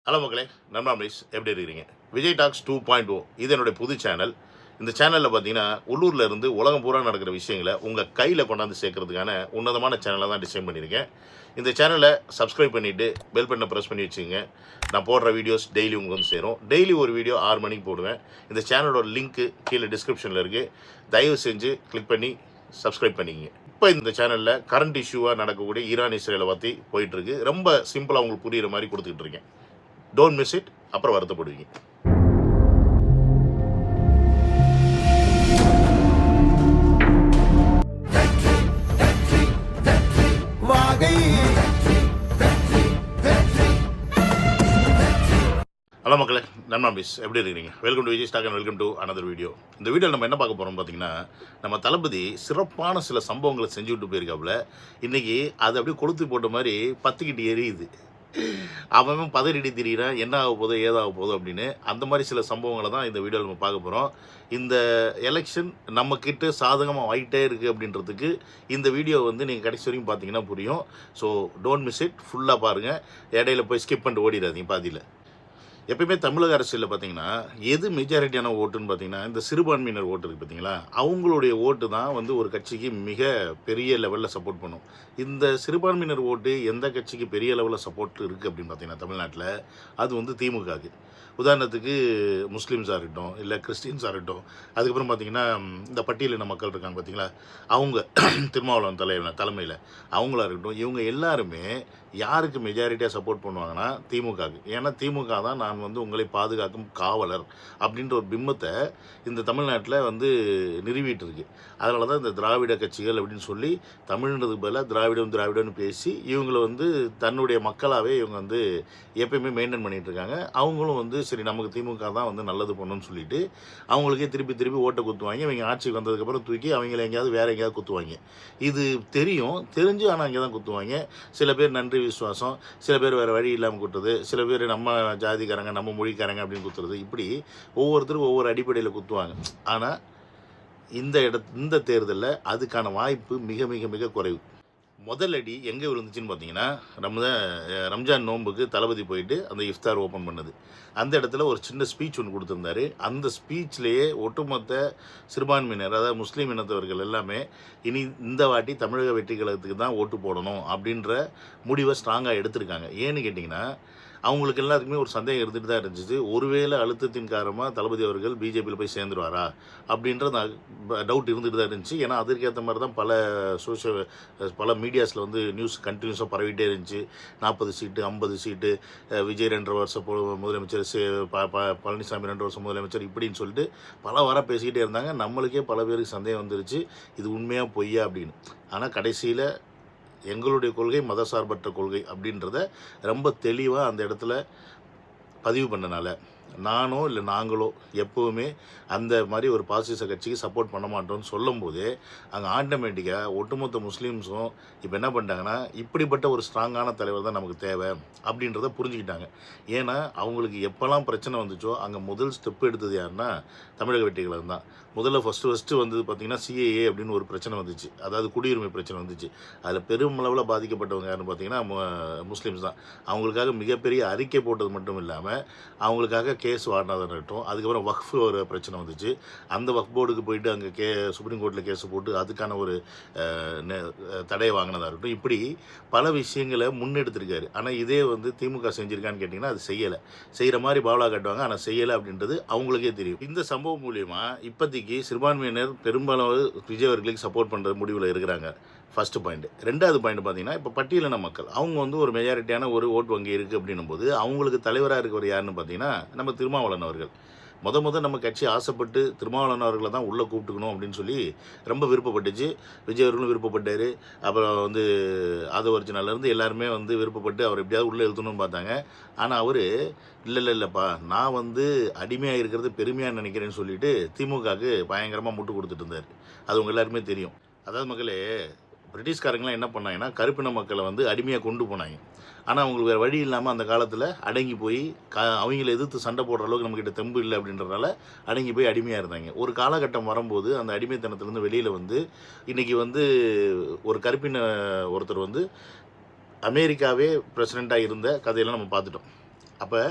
Hello மக்களே, நண்பாம்லேஸ் எப்படி இருக்கிறீங்க? விஜய் டாக்ஸ் 2.0 இது என்னுடைய புது சேனல். இந்த சேனலில் பார்த்தீங்கன்னா உள்ளூரில் இருந்து உலகம் பூரா நடக்கிற விஷயங்களை உங்கள் கையில் கொண்டாந்து சேர்க்கறதுக்கான உன்னதமான சேனலை தான் டிசைன் பண்ணியிருக்கேன். இந்த சேனலை சப்ஸ்கிரைப் பண்ணிவிட்டு பெல் பட்டனை ப்ரெஸ் பண்ணி வச்சுங்க. நான் போடுற வீடியோஸ் டெய்லி உங்களுக்கு வந்து சேரும். டெய்லி ஒரு வீடியோ 6 மணிக்கு போடுவேன். இந்த சேனலோட லிங்க்கு கீழே டிஸ்கிரிப்ஷனில் இருக்குது. தயவு செஞ்சு கிளிக் பண்ணி சப்ஸ்கிரைப் பண்ணிக்கங்க. இப்போ இந்த சேனலில் கரண்ட் இஷ்யூவாக நடக்கக்கூடிய ஈரான் இஸ்ரேலை பற்றி போயிட்டுருக்கு. ரொம்ப சிம்பிளாக உங்களுக்கு புரிகிற மாதிரி கொடுத்துக்கிட்டு இருக்கேன். Don't miss it. அப்புறம் வருத்தப்படுவீங்க. ஹலோ மக்களே, நண்பாம்பிஸ் எப்படி இருக்கிறீங்க? Welcome to Vijay stock and welcome to another video. இந்த வீடியோவில் நம்ம என்ன பார்க்க போகிறோம் பார்த்தீங்கன்னா, நம்ம தளபதி சிறப்பான சில சம்பவங்களை செஞ்சு விட்டு போயிருக்காப்புல. இன்றைக்கி அது அப்படியே கொளுத்து போட்ட மாதிரி பத்துக்கிட்டு எரியுது. அவன் பதறிடி திரியிறான், என்ன ஆக போதோ ஏதாக போதோ அப்படின்னு. அந்த மாதிரி சில சம்பவங்களை தான் இந்த வீடியோவில் நம்ம பார்க்க போகிறோம். இந்த எலெக்ஷன் நம்மக்கிட்ட சாதகமாக ஆகிட்டே இருக்குது அப்படின்றதுக்கு இந்த வீடியோ வந்து நீங்கள் கடைசி வரைக்கும் பார்த்தீங்கன்னா புரியும். So don't miss it. ஃபுல்லாக பாருங்கள். இடையில போய் ஸ்கிப் பண்ணிட்டு ஓடிடாதீங்க பாதியில். எப்பயுமே தமிழக அரசியலில் பார்த்தீங்கன்னா எது மெஜாரிட்டியான ஓட்டுன்னு பார்த்தீங்கன்னா இந்த சிறுபான்மையினர் ஓட்டு இருக்குது பார்த்தீங்களா, அவங்களுடைய ஓட்டு தான் வந்து ஒரு கட்சிக்கு மிக பெரிய லெவலில் சப்போர்ட் பண்ணும். இந்த சிறுபான்மையினர் ஓட்டு எந்த கட்சிக்கு பெரிய லெவலில் சப்போர்ட் இருக்குது அப்படின்னு பார்த்தீங்கன்னா தமிழ்நாட்டில் அது வந்து திமுகவுக்கு. உதாரணத்துக்கு முஸ்லீம்ஸாக இருக்கட்டும், இல்லை கிறிஸ்டின்ஸாக இருக்கட்டும், அதுக்கப்புறம் பார்த்திங்கன்னா இந்த பட்டியலின மக்கள் இருக்காங்க பார்த்தீங்களா, அவங்க திருமாவளவன் தலைமையில் அவங்களா இருக்கட்டும், இவங்க எல்லாருமே யாருக்கு மெஜாரிட்டியாக சப்போர்ட் பண்ணுவாங்கன்னா திமுகவுக்கு. ஏன்னா திமுக தான் நான் வந்து உங்களை பாதுகாக்கும் காவலர் அப்படின்ற ஒரு பிம்பத்தை இந்த தமிழ்நாட்டில் வந்து நிறுவிட்டு இருக்கு. அதனால தான் இந்த திராவிட கட்சிகள் அப்படின்னு சொல்லி தமிழ்ன்றதுக்கு பதிலாக திராவிடம்னு பேசி இவங்களை வந்து தன்னுடைய மக்களாகவே இவங்க வந்து எப்பயுமே மெயின்டைன் பண்ணிகிட்டு இருக்காங்க. அவங்களும் வந்து சரி நமக்கு திமுக தான் வந்து நல்லது பண்ணணும்னு சொல்லிட்டு அவங்களுக்கே திருப்பி ஓட்டை குத்துவாங்க. இவங்க ஆட்சிக்கு வந்ததுக்கப்புறம் தூக்கி அவங்கள எங்கேயாவது வேறு எங்கேயாவது குத்துவாங்க. இது தெரிஞ்சு ஆனால் அங்கே தான் குத்துவாங்க. சில பேர் நன்றி விசுவாசம், சில பேர் வேறு வழி இல்லாமல் குத்துறது, சில பேர் நம்ம ஜாதிக்காரங்க நம்ம மொழிக்காரங்க அப்படின்னு குத்துறது, இப்படி ஒவ்வொருத்தரும் ஒவ்வொரு அடிப்படையில் குத்துவாங்க. ஆனால் இந்த தேர்தலில் அதுக்கான வாய்ப்பு மிக மிக மிக குறைவு. முதல் அடி எங்கே விழுந்துச்சுன்னு பார்த்தீங்கன்னா, ரம்ஜான் நோன்புக்கு தளபதி போயிட்டு அந்த இஃப்தார் ஓப்பன் பண்ணது. அந்த இடத்துல ஒரு சின்ன ஸ்பீச் ஒன்று கொடுத்துருந்தாரு. அந்த ஸ்பீச்லேயே ஒட்டுமொத்த சிறுபான்மையினர், அதாவது முஸ்லீம் இனத்தவர்கள் எல்லாமே இனி இந்த வாட்டி தமிழக வெற்றி கழகத்துக்கு தான் ஓட்டு போடணும் அப்படின்ற முடிவை ஸ்ட்ராங்காக எடுத்திருக்காங்க. ஏன்னு கேட்டிங்கன்னா, அவங்களுக்கு எல்லாத்துக்குமே ஒரு சந்தேகம் இருந்துட்டு தான் இருந்துச்சு. ஒருவேளை அழுத்தத்தின் காரணமாக தளபதி அவர்கள் பிஜேபியில் போய் சேர்ந்துருவாரா அப்படின்ற டவுட் இருந்துட்டு தான் இருந்துச்சு. ஏன்னா அதற்கேற்ற மாதிரி தான் பல மீடியாஸில் வந்து நியூஸ் கண்டினியூஸாக பரவிட்டே இருந்துச்சு. 40 சீட்டு 50 சீட்டு, விஜய் 2 வருஷம் முதலமைச்சர், பழனிசாமி 2 வருஷம் முதலமைச்சர், இப்படின்னு சொல்லிட்டு பல வாரம் பேசிக்கிட்டே இருந்தாங்க. நம்மளுக்கே பல பேருக்கு சந்தேகம் வந்துருச்சு இது உண்மையாக பொய்யா அப்படின்னு. ஆனால் கடைசியில் எங்களுடைய கொள்கை மதசார்பற்ற கொள்கை அப்படின்றத ரொம்ப தெளிவாக அந்த இடத்துல பதிவு பண்ணனால நானோ இல்லை நாங்களோ எப்போவுமே அந்த மாதிரி ஒரு பாசிச கட்சிக்கு சப்போர்ட் பண்ண மாட்டோம்னு சொல்லும் போதே அங்கே ஆட்டோமேட்டிக்காக ஒட்டுமொத்த முஸ்லீம்ஸும் இப்போ என்ன பண்ணிட்டாங்கன்னா இப்படிப்பட்ட ஒரு ஸ்ட்ராங்கான தலைவர் தான் நமக்கு தேவை அப்படின்றத புரிஞ்சுக்கிட்டாங்க. ஏன்னா அவங்களுக்கு எப்போல்லாம் பிரச்சனை வந்துச்சோ அங்கே முதல் ஸ்டெப் எடுத்தது யாருன்னா தமிழக வெற்றி கழகம் தான். முதல்ல ஃபஸ்ட்டு வந்தது பார்த்திங்கன்னா சிஏஏ அப்படின்னு ஒரு பிரச்சனை வந்துச்சு, அதாவது குடியுரிமை பிரச்சனை வந்துச்சு. அதில் பெருமளவில் பாதிக்கப்பட்டவங்க யாருன்னு பார்த்தீங்கன்னா முஸ்லீம்ஸ் தான். அவங்களுக்காக மிகப்பெரிய அறிக்கை போட்டது மட்டும் இல்லாமல் அவங்களுக்காக கேஸ் வாடினதாக இருக்கட்டும். அதுக்கப்புறம் வக்ஃப் ஒரு பிரச்சனை வந்துச்சு. அந்த வக்ஃப் போர்டுக்கு போயிட்டு அங்கே சுப்ரீம் கோர்ட்டில் கேஸ் போட்டு அதுக்கான ஒரு தடையை வாங்கினதாக இருக்கட்டும். இப்படி பல விஷயங்களை முன்னெடுத்திருக்காரு. ஆனால் இதே வந்து திமுக செஞ்சுருக்கான்னு கேட்டிங்கன்னா அது செய்கிற மாதிரி பாவலா காட்டுவாங்க, ஆனால் செய்யலை அப்படின்றது அவங்களுக்கே தெரியும். இந்த சம்பவம் மூலியமாக இப்போதைக்கு சிறுபான்மையினர் பெரும்பாலும் விஜய் அவர்களுக்கு சப்போர்ட் பண்ணுற முடிவில் இருக்கிறாங்க. First point. 2வது பாயிண்ட் பார்த்தீங்கன்னா இப்போ பட்டியலின மக்கள் அவங்க வந்து ஒரு மெஜாரிட்டியான ஒரு ஓட்டு வங்கி இருக்குது அப்படின்னும் போது அவங்களுக்கு தலைவராக இருக்கிறவர் யாருன்னு பார்த்தீங்கன்னா நம்ம திருமாவளவன் அவர்கள். நம்ம கட்சி ஆசைப்பட்டு திருமாவளவன் அவர்களை தான் உள்ளே கூப்பிட்டுக்கணும் அப்படின்னு சொல்லி ரொம்ப விருப்பப்பட்டுச்சு. விஜய் அவர்களும் விருப்பப்பட்டார். அப்புறம் வந்து ஆதவர்ஜினாலேருந்து எல்லாருமே வந்து விருப்பப்பட்டு அவர் எப்படியாவது உள்ளே எழுத்தணும்னு பார்த்தாங்க. ஆனால் அவர் இல்லைப்பா நான் வந்து அடிமையாக இருக்கிறது பெருமையாக நினைக்கிறேன்னு சொல்லிட்டு திமுகவுக்கு பயங்கரமாக முட்டு கொடுத்துட்டு இருந்தார். அது உங்கள் எல்லாருமே தெரியும். அதாவது மக்களே, பிரிட்டிஷ்காரங்களாம் என்ன பண்ணாங்கன்னா கருப்பின மக்களை வந்து அடிமையாக கொண்டு போனாங்க. ஆனால் அவங்களுக்கு வேறு வழி இல்லாமல் அந்த காலத்தில் அடங்கி போய் அவங்கள எதிர்த்து சண்டை போடுற அளவுக்கு நம்மக்கிட்ட தெம்பு இல்லை அப்படின்றனால அடங்கி போய் அடிமையாக இருந்தாங்க. ஒரு காலகட்டம் வரும்போது அந்த அடிமைத்தனத்துலேருந்து வெளியில் வந்து இன்றைக்கி வந்து ஒரு கருப்பின ஒருத்தர் வந்து அமெரிக்காவே பிரசிடெண்ட்டாக இருந்த கதையெல்லாம் நம்ம பார்த்துட்டோம். அப்போ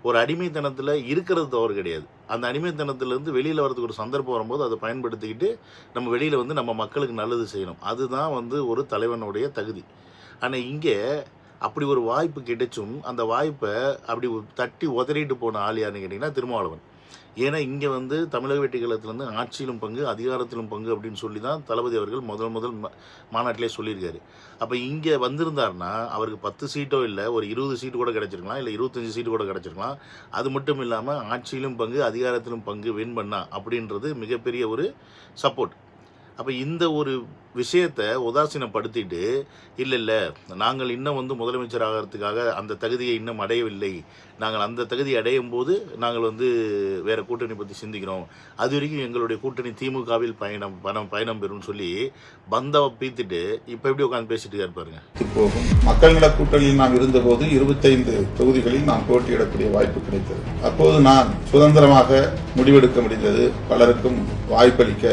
ஒரு அடிமைத்தனத்தில் இருக்கிறது தவறு கிடையாது. அந்த அடிமைத்தனத்திலேருந்து வெளியில் வரதுக்கு ஒரு சந்தர்ப்பம் வரும்போது அதை பயன்படுத்திக்கிட்டு நம்ம வெளியில் வந்து நம்ம மக்களுக்கு நல்லது செய்யணும். அதுதான் வந்து ஒரு தலைவனுடைய தகுதி. ஆனால் இங்கே அப்படி ஒரு வாய்ப்பு கிடைச்சும் அந்த வாய்ப்பை அப்படி தட்டி உதறிட்டு போன ஆள் யாருன்னு கேட்டிங்கன்னா திருமாவளவன். ஏன்னா இங்கே வந்து தமிழக வெற்றிகளத்துலேருந்து ஆட்சியிலும் பங்கு அதிகாரத்திலும் பங்கு அப்படின்னு சொல்லி தான் தளபதி அவர்கள் முதல் மாநாட்டிலே சொல்லியிருக்காரு. அப்போ இங்கே வந்திருந்தாருன்னா அவருக்கு 10 சீட்டோ இல்லை, ஒரு 20 சீட்டு கூட கிடச்சிருக்கலாம், இல்லை 25 சீட்டு கூட கிடச்சிருக்கலாம். அது மட்டும் இல்லாமல் ஆட்சியிலும் பங்கு அதிகாரத்திலும் பங்கு வின் பண்ணா அப்படின்றது மிகப்பெரிய ஒரு சப்போர்ட். அப்போ இந்த ஒரு விஷயத்தை உதாசீனப்படுத்திட்டு இல்லை நாங்கள் இன்னும் வந்து முதலமைச்சர் ஆகிறதுக்காக அந்த தகுதியை இன்னும் அடையவில்லை, நாங்கள் அந்த தகுதியை அடையும் போது நாங்கள் வந்து வேறு கூட்டணி பற்றி சிந்திக்கிறோம், அது வரைக்கும் எங்களுடைய கூட்டணி திமுகவில் பயணம் பெறும்னு சொல்லி பந்தாவை பீத்துட்டு இப்போ எப்படி உட்காந்து பேசிட்டு இருப்பாருங்க. போகும் மக்கள் நல கூட்டணியில் நாம் இருந்தபோது 25 தொகுதிகளில் நாம் போட்டியிடக்கூடிய வாய்ப்பு கிடைத்தது. அப்போது நான் சுதந்திரமாக முடிவெடுக்க முடிந்தது, பலருக்கும் வாய்ப்பளிக்க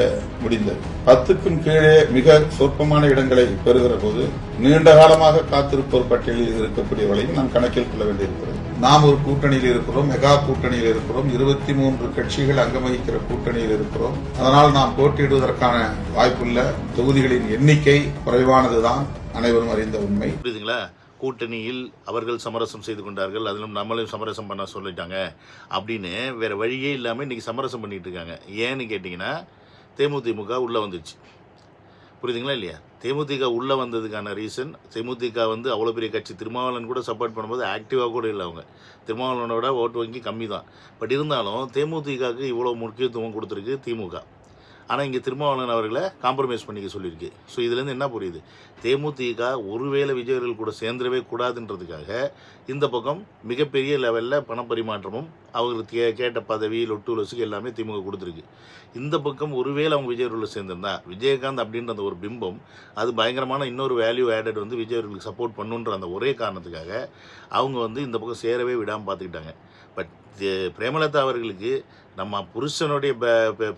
முடிந்தது. 10க்கும் கீழே மிக சொற்பமான இடங்களை பெறுகிற போது நீண்ட காலமாக காத்திருப்போர் பட்டியலில் இருக்கக்கூடியவர்களையும் நாம் கணக்கில் கொள்ள வேண்டியிருக்கிறது. நாம் ஒரு கூட்டணியில் இருக்கிறோம், மெகா கூட்டணியில் இருக்கிறோம், 23 கட்சிகள் அங்கவகிக்கிற கூட்டணியில் இருக்கிறோம். அதனால் நாம் போட்டியிடுவதற்கான வாய்ப்புள்ள தொகுதிகளின் எண்ணிக்கை குறைவானதுதான் அனைவரும் அறிந்த உண்மை. புரியுதுங்களா? கூட்டணியில் அவர்கள் சமரசம் செய்து கொண்டார்கள், அதிலும் நம்மளையும் சமரசம் பண்ண சொல்லிட்டாங்க அப்படின்னு வேற வழியே இல்லாமல் இன்னைக்கு சமரசம் பண்ணிட்டு இருக்காங்க. ஏன்னு கேட்டிங்கன்னா தேமுதிக உள்ளே வந்துடுச்சு. புரியுதுங்களா இல்லையா? தேமுதிக உள்ளே வந்ததுக்கான ரீசன், தேமுதிக வந்து அவ்வளோ பெரிய கட்சி, திருமாவளவன் கூட சப்போர்ட் பண்ணும்போது ஆக்டிவாக கூட இல்லை. அவங்க திருமாவளவனோட ஓட்டு வங்கி கம்மி தான். பட் இருந்தாலும் தேமுதிகவுக்கு இவ்வளோ முக்கியத்துவம் கொடுத்துருக்கு திமுக. ஆனால் இங்கே திருமாவளவன் அவர்களை காம்ப்ரமைஸ் பண்ணிக்க சொல்லியிருக்கு. ஸோ இதுலேருந்து என்ன புரியுது? தேமுதிக ஒருவேளை விஜயர்கள் கூட சேர்ந்துடவே கூடாதுன்றதுக்காக இந்த பக்கம் மிகப்பெரிய லெவலில் பணப்பரிமாற்றமும் அவங்களுக்கு கேட்ட பதவி லொட்டு லொசுக்கு எல்லாமே திமுக கொடுத்துருக்கு. இந்த பக்கம் ஒருவேளை அவங்க விஜயர்கள் சேர்ந்திருந்தா விஜயகாந்த் அப்படின்ற அந்த ஒரு பிம்பம் அது பயங்கரமான இன்னொரு வேல்யூ ஆடட் வந்து விஜயர்களுக்கு சப்போர்ட் பண்ணுன்ற அந்த ஒரே காரணத்துக்காக அவங்க வந்து இந்த பக்கம் சேரவே விடாமல் பார்த்துக்கிட்டாங்க. பட் பிரேமலதா அவர்களுக்கு நம்ம புருஷனுடைய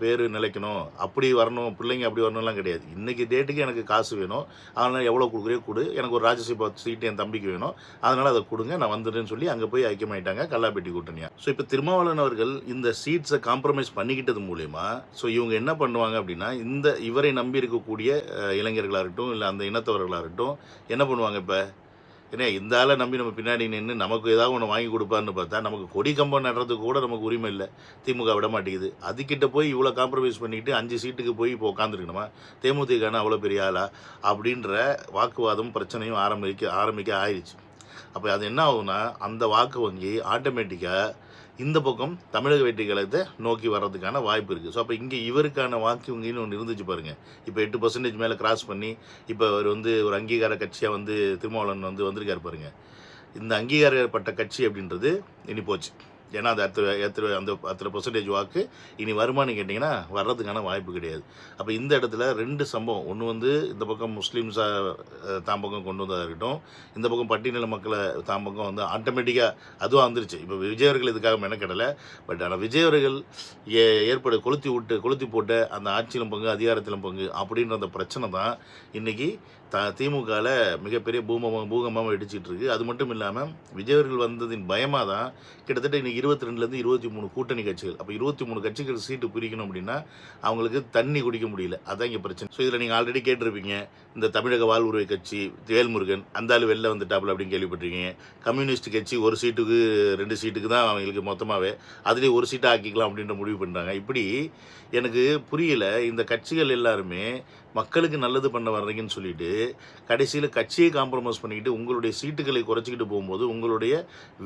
பேர் நிலைக்கணும், அப்படி வரணும், பிள்ளைங்க அப்படி வரணும்லாம் கிடையாது. இன்றைக்கி டேட்டுக்கு எனக்கு காசு வேணும், அதனால் எவ்வளோ கொடுக்குறே கொடு, எனக்கு ஒரு ராஜ்யசபா சீட்டு என் தம்பிக்கு வேணும், அதனால் அதை கொடுங்க, நான் வந்துடுறேன்னு சொல்லி அங்கே போய் ஐக்கியமாயிட்டாங்க கல்லாப்பேட்டி கூட்டணியாக. ஸோ இப்போ திருமாவளவன் அவர்கள் இந்த சீட்ஸை காம்ப்ரமைஸ் பண்ணிக்கிட்டது மூலயமா ஸோ இவங்க என்ன பண்ணுவாங்க அப்படின்னா இவரை நம்பி இருக்கக்கூடிய இளைஞர்களாக இருக்கட்டும், இல்லை அந்த இனத்தவர்களாக இருக்கட்டும் என்ன பண்ணுவாங்க? இப்போ ஏன்னா இந்த ஆளை நம்பி நம்ம பின்னாடி நின்று நமக்கு ஏதாவது ஒன்று வாங்கி கொடுப்பாருன்னு பார்த்தா நமக்கு கொடி கம்பம் நடுறதுக்கு கூட நமக்கு உரிமை இல்லை, திமுக விட மாட்டேங்குது. அதுக்கிட்ட போய் இவ்வளோ காம்ப்ரமைஸ் பண்ணிக்கிட்டு 5 சீட்டுக்கு போய் இப்போ உட்காந்துருக்கணுமா? தேமுதிகனா அவ்வளோ பெரிய ஆளா அப்படின்ற வாக்குவாதம் பிரச்சனையும் ஆரம்பிக்க ஆயிடுச்சு. அப்போ அது என்ன ஆகும்னா அந்த வாக்கு வங்கி ஆட்டோமேட்டிக்காக இந்த பக்கம் தமிழக வெற்றி கழகத்தை நோக்கி வர்றதுக்கான வாய்ப்பு இருக்குது. ஸோ அப்போ இங்கே இவருக்கான வாக்கு வங்கின்னு ஒன்று இருந்துச்சு பாருங்கள். இப்போ 8% மேலே கிராஸ் பண்ணி இப்போ அவர் வந்து ஒரு அங்கீகார கட்சியாக வந்து திருமாவளவன் வந்திருக்காரு பாருங்கள். இந்த அங்கீகாரப்பட்ட கட்சி அப்படின்றது இனி போச்சு. ஏன்னா அது அந்த 10% வாக்கு இனி வருமானு கேட்டிங்கன்னா வர்றதுக்கான வாய்ப்பு கிடையாது. அப்போ இந்த இடத்துல 2 சம்பவம், ஒன்று வந்து இந்த பக்கம் முஸ்லீம்ஸாக தாம் பக்கம் கொண்டு வந்ததாக இருக்கட்டும், இந்த பக்கம் பட்டியல மக்களை தாம் பக்கம் வந்து ஆட்டோமேட்டிக்காக அதுவும் வந்துருச்சு. இப்போ விஜயவர்கள் இதுக்காக மெனக்கடலை. பட் ஆனால் விஜயவர்கள் கொளுத்தி போட்ட அந்த ஆட்சியிலும் பங்கு அதிகாரத்திலும் பங்கு அப்படின்ற அந்த பிரச்சனை தான் இன்றைக்கி திமுகவில் மிகப்பெரிய பூகம்பமாக இடிச்சிட்டு இருக்கு. அது மட்டும் இல்லாமல் விஜயவர்கள் வந்ததின் பயமாக தான் கிட்டத்தட்ட இன்றைக்கி 22லேருந்து 23 கூட்டணி கட்சிகள். அப்போ 23 கட்சிகள் சீட்டு பிரிக்கணும் அப்படின்னா அவங்களுக்கு தண்ணி குடிக்க முடியல. அதுதான் இங்கே பிரச்சனை. ஸோ இதில் நீங்கள் ஆல்ரெடி கேட்டிருப்பீங்க, இந்த தமிழக வாழ்வுரிமை கட்சி வேல்முருகன் அந்த ஆள் வெளில வந்துட்டாப்புல அப்படின்னு கேள்விப்பட்டிருக்கீங்க. கம்யூனிஸ்ட் கட்சி 1 சீட்டுக்கு 2 சீட்டுக்கு தான் அவங்களுக்கு மொத்தமாகவே அதுலேயே 1 சீட்டை ஆக்கிக்கலாம் அப்படின்ற முடிவு பண்ணுறாங்க. இப்படி எனக்கு புரியல. இந்த கட்சிகள் எல்லாருமே மக்களுக்கு நல்லது பண்ண வர்றீங்கன்னு சொல்லிட்டு கடைசியில் கட்சியை காம்ப்ரமைஸ் பண்ணிக்கிட்டு உங்களுடைய சீட்டுகளை குறைச்சிக்கிட்டு போகும்போது உங்களுடைய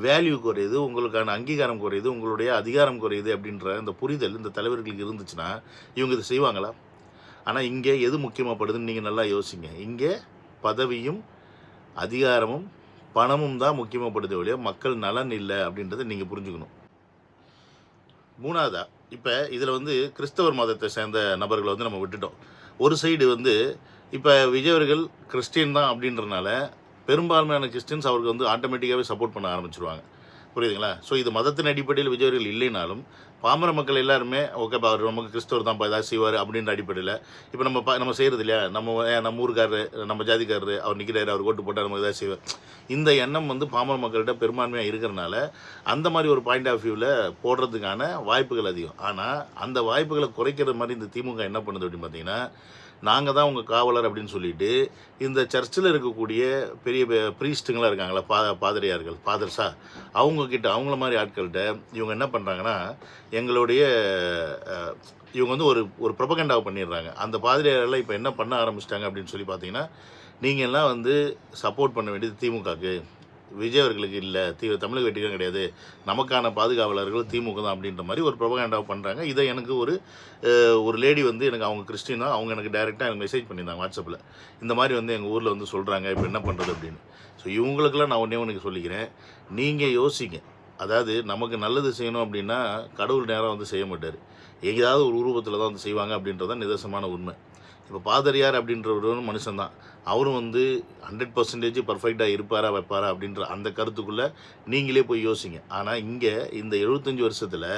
வேல்யூ குறையுது, உங்களுக்கான அங்கீகாரம் குறையுது, உங்களுடைய அதிகாரம் குறையுது அப்படின்ற இந்த புரிதல் இந்த தலைவர்களுக்கு இருந்துச்சுன்னா இவங்க இதை செய்வாங்களா? ஆனால் இங்கே எது முக்கியமாகப்படுதுன்னு நீங்கள் நல்லா யோசிங்க. இங்கே பதவியும் அதிகாரமும் பணமும் தான் முக்கியமாகப்படுது ஒழிய மக்கள் நலன் இல்லை அப்படின்றத நீங்கள் புரிஞ்சுக்கணும். 3வதா இப்போ இதில் வந்து கிறிஸ்தவர் மதத்தை சேர்ந்த நபர்களை வந்து நம்ம விட்டுட்டோம். ஒரு சைடு வந்து இப்போ விஜயவர்கள் கிறிஸ்டின் தான் அப்படின்றனால பெரும்பான்மையான கிறிஸ்டின்ஸ் அவருக்கு வந்து ஆட்டோமேட்டிக்காகவே சப்போர்ட் பண்ண ஆரம்பிச்சிருவாங்க. புரியுதுங்களா? ஸோ இது மதத்தின் அடிப்படையில் விஜய் அவர்கள் இல்லைனாலும் பாமர மக்கள் எல்லாருமே ஓகேப்பா அவர் நமக்கு கிறிஸ்தவர் தான்ப்பா ஏதாவது செய்வார் அப்படின்ற அடிப்படையில் இப்போ நம்ம செய்கிறது இல்லையா, நம்ம ஊருக்காரரு நம்ம ஜாதிக்காரரு அவர் நிற்கிறாரு, அவர் ஓட்டு போட்டால் நம்ம ஏதாவது செய்வார். இந்த எண்ணம் வந்து பாமர மக்கள்கிட்ட பெரும்பான்மையாக இருக்கிறனால அந்த மாதிரி ஒரு பாயிண்ட் ஆஃப் வியூவில் போடுறதுக்கான வாய்ப்புகள் அதிகம். ஆனால் அந்த வாய்ப்புகளை குறைக்கிற மாதிரி இந்த திமுக என்ன பண்ணுது அப்படின்னு பார்த்தீங்கன்னா, நாங்கள் தான் உங்கள் காவலர் அப்படின்னு சொல்லிட்டு இந்த சர்ச்சில் இருக்கக்கூடிய பெரிய ப்ரீஸ்ட்டுங்களாம் இருக்காங்களா, பாதிரியார்கள், ஃபாதர்ஸா, அவங்கக்கிட்ட அவங்கள மாதிரி ஆட்கள்கிட்ட இவங்க என்ன பண்ணுறாங்கன்னா, எங்களுடைய இவங்க வந்து ஒரு ப்ரொபகண்டாவை பண்ணிடுறாங்க. அந்த பாதிரியாரெல்லாம் இப்போ என்ன பண்ண ஆரம்பிச்சிட்டாங்க அப்படின்னு சொல்லி பார்த்தீங்கன்னா, நீங்கள் எல்லாம் வந்து சப்போர்ட் பண்ண வேண்டியது திமுகவுக்கு, விஜய் அவர்களுக்கு இல்லை, தமிழக வெற்றிகளும் கிடையாது, நமக்கான பாதுகாவலர்கள் திமுக தான் அப்படின்ற மாதிரி ஒரு ப்ரொபகண்டாவை பண்ணுறாங்க. இதை எனக்கு ஒரு லேடி வந்து எனக்கு அவங்க கிறிஸ்டின் தான், அவங்க எனக்கு டைரெக்டாக எனக்கு மெசேஜ் பண்ணியிருந்தாங்க வாட்ஸ்அப்பில். இந்த மாதிரி வந்து எங்கள் ஊரில் வந்து சொல்கிறாங்க, இப்போ என்ன பண்ணுறது அப்படின்னு. ஸோ இவங்களுக்கெல்லாம் நான் ஒன்று சொல்லிக்கிறேன், நீங்கள் யோசிங்க. அதாவது நமக்கு நல்லது செய்யணும் அப்படின்னா கடவுள் நேரம் வந்து செய்ய மாட்டார், எங்கேயாவது ஒரு உருவத்தில் தான் வந்து செய்வாங்க அப்படின்றது தான் நிதர்சனமான உண்மை. இப்போ பாதிரியார் அப்படின்றவரும் மனுஷன்தான், அவரும் வந்து 100% பர்ஃபெக்டாக இருப்பாரா வைப்பாரா அப்படின்ற அந்த கருத்துக்குள்ளே நீங்களே போய் யோசிங்க. ஆனால் இங்கே இந்த 75 வருஷத்தில்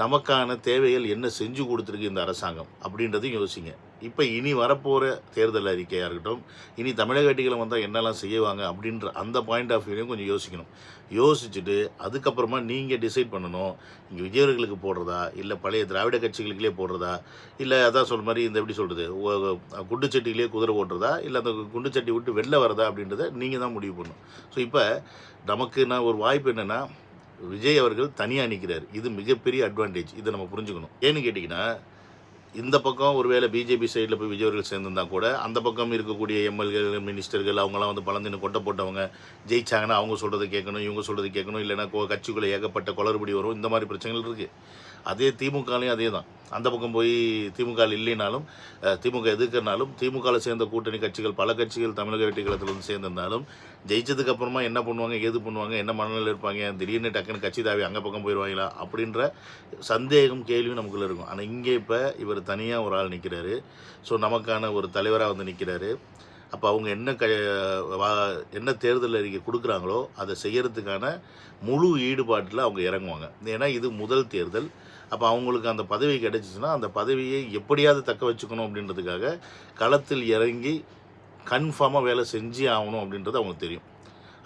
நமக்கான தேவைகள் என்ன செஞ்சு கொடுத்துருக்கு இந்த அரசாங்கம் அப்படின்றதையும் யோசிங்க. இப்போ இனி வரப்போகிற தேர்தல் அறிக்கையாக இருக்கட்டும், இனி தமிழக வெட்டிகளை வந்தால் என்னெல்லாம் செய்வாங்க அப்படின்ற அந்த பாயிண்ட் ஆஃப் வியூலையும் கொஞ்சம் யோசிக்கணும். யோசிச்சுட்டு அதுக்கப்புறமா நீங்கள் டிசைட் பண்ணணும், இங்கே விஜயவர்களுக்கு போடுறதா, இல்லை பழைய திராவிட கட்சிகளுக்குள்ளே போடுறதா, இல்லை அதான் சொல்கிற மாதிரி இந்த எப்படி சொல்கிறது குண்டுச்சட்டியிலே குதிரை ஓட்டுறதா, இல்லை அந்த குண்டுச்சட்டி விட்டு வெளில வரதா அப்படின்றத நீங்கள் தான் முடிவு பண்ணணும். ஸோ இப்போ நமக்கு நான் ஒரு வாய்ப்பு என்னென்னா, விஜய் அவர்கள் தனியாக நிற்கிறார், இது மிகப்பெரிய அட்வான்டேஜ். இதை நம்ம புரிஞ்சுக்கணும். ஏன்னு கேட்டிங்கன்னா, இந்த பக்கம் ஒருவேளை பிஜேபி சைடில் போய் விஜய் அவர்கள் சேர்ந்திருந்தால் கூட அந்த பக்கம் இருக்கக்கூடிய எம்எல்ஏ மினிஸ்டர்கள் அவங்களாம் வந்து பலந்தின்னு கொட்டை போட்டவங்க ஜெயிச்சாங்கன்னா அவங்க சொல்கிறது கேட்கணும், இவங்க சொல்கிறது கேட்கணும், இல்லைன்னா கட்சிக்குள்ளே ஏகப்பட்ட குளறுபடி வரும், இந்த மாதிரி பிரச்சனைகள் இருக்குது. அதே திமுகலையும் அதே தான். அந்த பக்கம் போய் திமுக இல்லைனாலும் திமுக எதிர்க்கிறனாலும் திமுகவில் சேர்ந்த கூட்டணி கட்சிகள் பல கட்சிகள் தமிழக வெற்றிகளத்தில் வந்து சேர்ந்திருந்தாலும் ஜெயிச்சதுக்கு அப்புறமா என்ன பண்ணுவாங்க, ஏது பண்ணுவாங்க, என்ன மனநிலையில் இருப்பாங்க, திடீர்னு டக்குன்னு கட்சி தாவி அங்கே பக்கம் போயிடுவாங்களா அப்படின்ற சந்தேகம் கேள்வியும் நமக்குள்ளே இருக்கும். ஆனால் இங்கே இப்போ இவர் தனியாக ஒரு ஆள் நிற்கிறாரு. ஸோ நமக்கான ஒரு தலைவராக வந்து நிற்கிறாரு. அப்போ அவங்க என்ன தேர்தல் அறிக்கை கொடுக்குறாங்களோ அதை செய்கிறதுக்கான முழு ஈடுபாட்டில் அவங்க இறங்குவாங்க. ஏன்னா இது முதல் தேர்தல். அப்போ அவங்களுக்கு அந்த பதவி கிடைச்சிச்சுன்னா அந்த பதவியை எப்படியாவது தக்க வச்சுக்கணும் அப்படின்றதுக்காக களத்தில் இறங்கி கன்ஃபார்மாக வேலை செஞ்சு ஆகணும் அப்படின்றது அவங்களுக்கு தெரியும்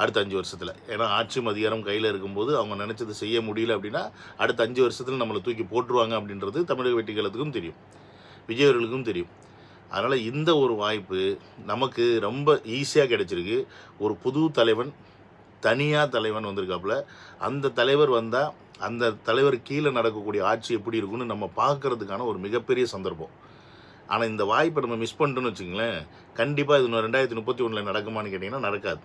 அடுத்த 5 வருஷத்தில். ஏன்னா ஆட்சியும் அதிகாரம் கையில் இருக்கும்போது அவங்க நினச்சது செய்ய முடியல அப்படின்னா அடுத்த 5 வருஷத்தில் நம்மளை தூக்கி போட்டுருவாங்க அப்படின்றது தமிழக வெற்றிகளுக்கும் தெரியும், விஜய் அவர்களுக்கும் தெரியும். அதனால் இந்த ஒரு வாய்ப்பு நமக்கு ரொம்ப ஈஸியாக கிடைச்சிருக்கு. ஒரு புது தலைவன், தனியாக தலைவன் வந்திருக்காப்புல. அந்த தலைவர் வந்தால் அந்த தலைவர் கீழே நடக்கக்கூடிய ஆட்சி எப்படி இருக்குன்னு நம்ம பார்க்கறதுக்கான ஒரு மிகப்பெரிய சந்தர்ப்பம். ஆனால் இந்த வாய்ப்பை நம்ம மிஸ் பண்ணிட்டோன்னு வச்சுங்களேன், கண்டிப்பாக இது 2031 நடக்குமான்னு கேட்டிங்கன்னா நடக்காது.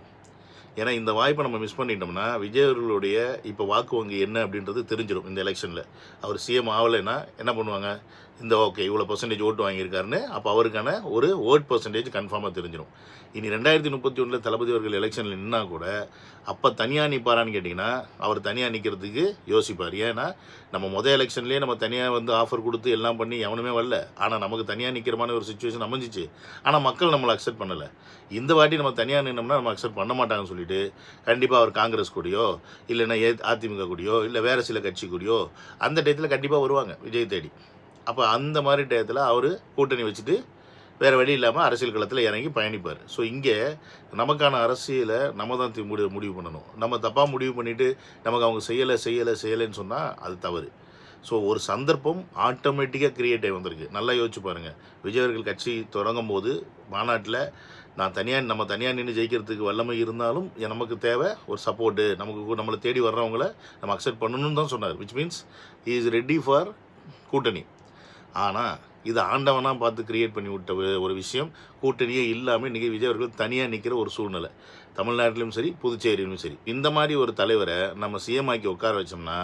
ஏன்னா இந்த வாய்ப்பை நம்ம மிஸ் பண்ணிட்டோம்னா விஜய் அவர்களுடைய இப்போ வாக்கு வங்கி என்ன அப்படின்றது தெரிஞ்சிடும். இந்த எலெக்ஷனில் அவர் சிஎம் ஆகலைன்னா என்ன பண்ணுவாங்க, இந்த ஓகே இவ்வளோ % ஓட்டு வாங்கியிருக்காருன்னு அப்போ அவருக்கான ஒரு ஓட் % கன்ஃபார்மாக தெரிஞ்சிடும். இனி 2031 தளபதி அவர்கள் எலெக்ஷனில் நின்னா கூட அப்போ தனியாக நிற்பாரான்னு கேட்டிங்கன்னா அவர் தனியாக நிற்கிறதுக்கு யோசிப்பார். ஏன்னா நம்ம மொதல் எலெக்ஷன்லேயே நம்ம தனியாக வந்து ஆஃபர் கொடுத்து எல்லாம் பண்ணி எவனுமே வரல. ஆனால் நமக்கு தனியாக நிற்கிற மாதிரி ஒரு சுச்சுவேஷன் அமைஞ்சிச்சு. ஆனால் மக்கள் நம்மளை அக்செப்ட் பண்ணலை. இந்த வாட்டி நம்ம தனியாக நின்னோம்னா நம்ம அக்செப்ட் பண்ண மாட்டாங்கன்னு சொல்லிட்டு கண்டிப்பாக அவர் காங்கிரஸ் கூடயோ இல்லைன்னா அதிமுக கூடயோ இல்லை வேறு சில கட்சி கூடயோ அந்த டயத்தில் கண்டிப்பாக வருவாங்க விஜய் தேடி. அப்போ அந்த மாதிரி டயத்தில் அவர் கூட்டணி வச்சுட்டு வேறு வழி இல்லாமல் அரசியல் களத்தில் இறங்கி பயணிப்பார். ஸோ இங்கே நமக்கான அரசியலை நம்ம தான் முடிவு பண்ணணும். நம்ம தப்பாக முடிவு பண்ணிவிட்டு நமக்கு அவங்க செய்யலைன்னு சொன்னால் அது தவறு. ஸோ ஒரு சந்தர்ப்பம் ஆட்டோமேட்டிக்காக கிரியேட் ஆகி வந்திருக்கு. நல்லா யோசிச்சு பாருங்கள். விஜய் அவர்கள் கட்சி தொடங்கும் போது மாநாட்டில் நம்ம தனியாக நின்று ஜெயிக்கிறதுக்கு வல்லமை இருந்தாலும் நமக்கு தேவை ஒரு சப்போர்ட்டு, நம்மளை தேடி வர்றவங்கள நம்ம அக்செப்ட் பண்ணணும்னு தான் சொன்னார். Which means he is ready for கூட்டணி. ஆனால் இது ஆண்டவனாக பார்த்து கிரியேட் பண்ணி விட்ட ஒரு விஷயம். கூட்டணியே இல்லாமல் இன்றைக்கி விஜய் அவர்கள் தனியாக நிற்கிற ஒரு சூழ்நிலை தமிழ்நாட்டிலும் சரி புதுச்சேரியிலும் சரி. இந்த மாதிரி ஒரு தலைவரை நம்ம சிஎம் ஆக்கி உட்கார வச்சோம்னா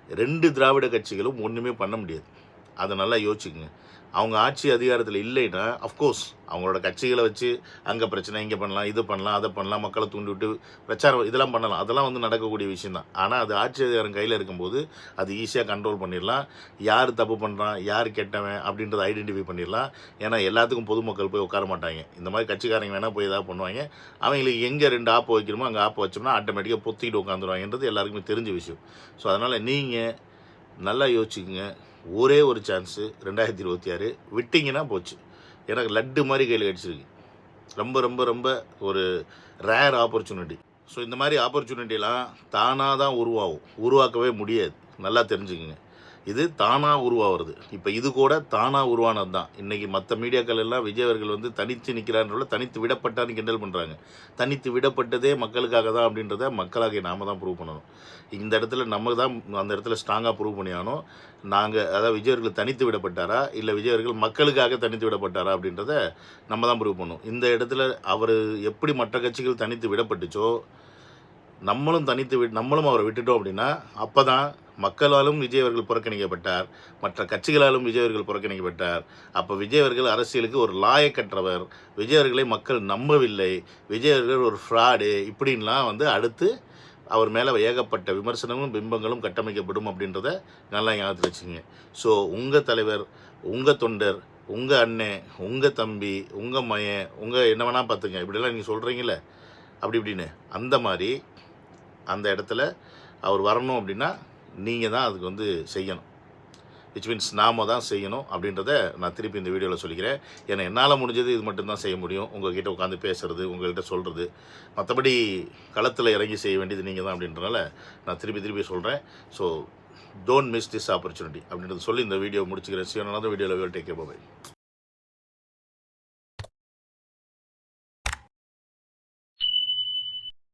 2 திராவிட கட்சிகளும் ஒன்றுமே பண்ண முடியாது. அதை நல்லா யோசிச்சுக்குங்க. அவங்க ஆட்சி அதிகாரத்தில் இல்லைன்னா அஃப்கோர்ஸ் அவங்களோட கட்சிகளை வச்சு அங்கே பிரச்சனை, இங்கே பண்ணலாம், இது பண்ணலாம், அதை பண்ணலாம், மக்களை தூண்டி விட்டு பிரச்சாரம் இதெல்லாம் பண்ணலாம். அதெல்லாம் வந்து நடக்கக்கூடிய விஷயந்தான். ஆனால் அது ஆட்சி அதிகாரம் கையில் இருக்கும்போது அது ஈஸியாக கண்ட்ரோல் பண்ணிடலாம். யார் தப்பு பண்ணுறான், யார் கெட்டவன் அப்படின்றத ஐடென்டிஃபை பண்ணிடலாம். ஏன்னா எல்லாத்துக்கும் பொதுமக்கள் போய் உட்கார மாட்டாங்க. இந்த மாதிரி கட்சிக்காரங்க வேணால் போய் ஏதாவது பண்ணுவாங்க. அவங்களுக்கு எங்கே 2 ஆப்பு வைக்கணுமோ அங்கே ஆப்பு வச்சோம்னா ஆட்டோமேட்டிக்காக பொத்திக்கிட்டு உட்காந்துருவாங்கன்றது எல்லாருக்குமே தெரிஞ்ச விஷயம். ஸோ அதனால் நீங்கள் நல்லா யோசிச்சுக்குங்க. ஒரே ஒரு சான்ஸு 2026 விட்டிங்கன்னா போச்சு. எனக்கு லட்டு மாதிரி கையில் கிடச்சிருக்கு. ரொம்ப ரொம்ப ரொம்ப ஒரு ரேர் ஆப்பர்ச்சுனிட்டி. ஸோ இந்த மாதிரி ஆப்பர்ச்சுனிட்டிலாம் தானாக தான் உருவாக்கவே முடியாது. நல்லா தெரிஞ்சுக்குங்க. இது தானாக உருவாகிறது. இப்போ இது கூட தானாக உருவானது தான். இன்றைக்கி மற்ற மீடியாக்கள் எல்லாம் விஜய் அவர்கள் வந்து தனித்து நிற்கிறான்றத தனித்து விடப்பட்டான்னு கிண்டல் பண்ணுறாங்க. தனித்து விடப்பட்டதே மக்களுக்காக தான் அப்படின்றத மக்களாக நாம் தான் ப்ரூவ் பண்ணணும். இந்த இடத்துல நம்ம தான் அந்த இடத்துல ஸ்ட்ராங்காக ப்ரூவ் பண்ணியானோம். நாங்கள் அதாவது விஜய் அவர்கள் தனித்து விடப்பட்டாரா இல்லை விஜய் அவர்கள் மக்களுக்காக தனித்து விடப்பட்டாரா அப்படின்றத நம்ம தான் ப்ரூவ் பண்ணணும். இந்த இடத்துல அவர் எப்படி மற்ற கட்சிகள் தனித்து விடப்பட்டுச்சோ நம்மளும் அவரை விட்டுட்டோம் அப்படின்னா அப்போ தான் மக்களாலும் விஜய் அவர்கள் புறக்கணிக்கப்பட்டார், மற்ற கட்சிகளாலும் விஜய் அவர்கள் புறக்கணிக்கப்பட்டார். அப்போ விஜய் அவர்கள் அரசியலுக்கு ஒரு லாயக்கற்றவர், விஜய் அவர்களை மக்கள் நம்பவில்லை, விஜய் அவர்கள் ஒரு ஃப்ராடு, இப்படின்லாம் வந்து அடுத்து அவர் மேலே ஏகப்பட்ட விமர்சனங்களும் பிம்பங்களும் கட்டமைக்கப்படும் அப்படின்றத நல்லா ஞாபகத்தில் வச்சுங்க. ஸோ உங்கள் தலைவர், உங்கள் தொண்டர், உங்கள் அண்ணன், உங்கள் தம்பி, உங்கள் மயன், உங்கள் என்ன வேணால் பார்த்துங்க, இப்படிலாம் நீங்கள் சொல்கிறீங்களே அப்படி இப்படின்னு, அந்த மாதிரி அந்த இடத்துல அவர் வரணும் அப்படின்னா நீங்கள் தான் அதுக்கு வந்து செய்யணும். விச் மீன்ஸ் நாம தான் செய்யணும் அப்படின்றத நான் திருப்பி இந்த வீடியோவில் சொல்லிக்கிறேன். ஏன்னா என்னால் முடிஞ்சது இது மட்டும்தான் செய்ய முடியும். உங்கள்கிட்ட உட்காந்து பேசுகிறது, உங்கள்கிட்ட சொல்கிறது. மற்றபடி களத்தில் இறங்கி செய்ய வேண்டியது நீங்கள் தான் அப்படின்றனால நான் திருப்பி சொல்கிறேன். So don't miss this opportunity அப்படின்றது சொல்லி இந்த வீடியோ முடிச்சுக்கிறேன். சீக்கிரம் வீடியோவில் டேக் கேர், பை.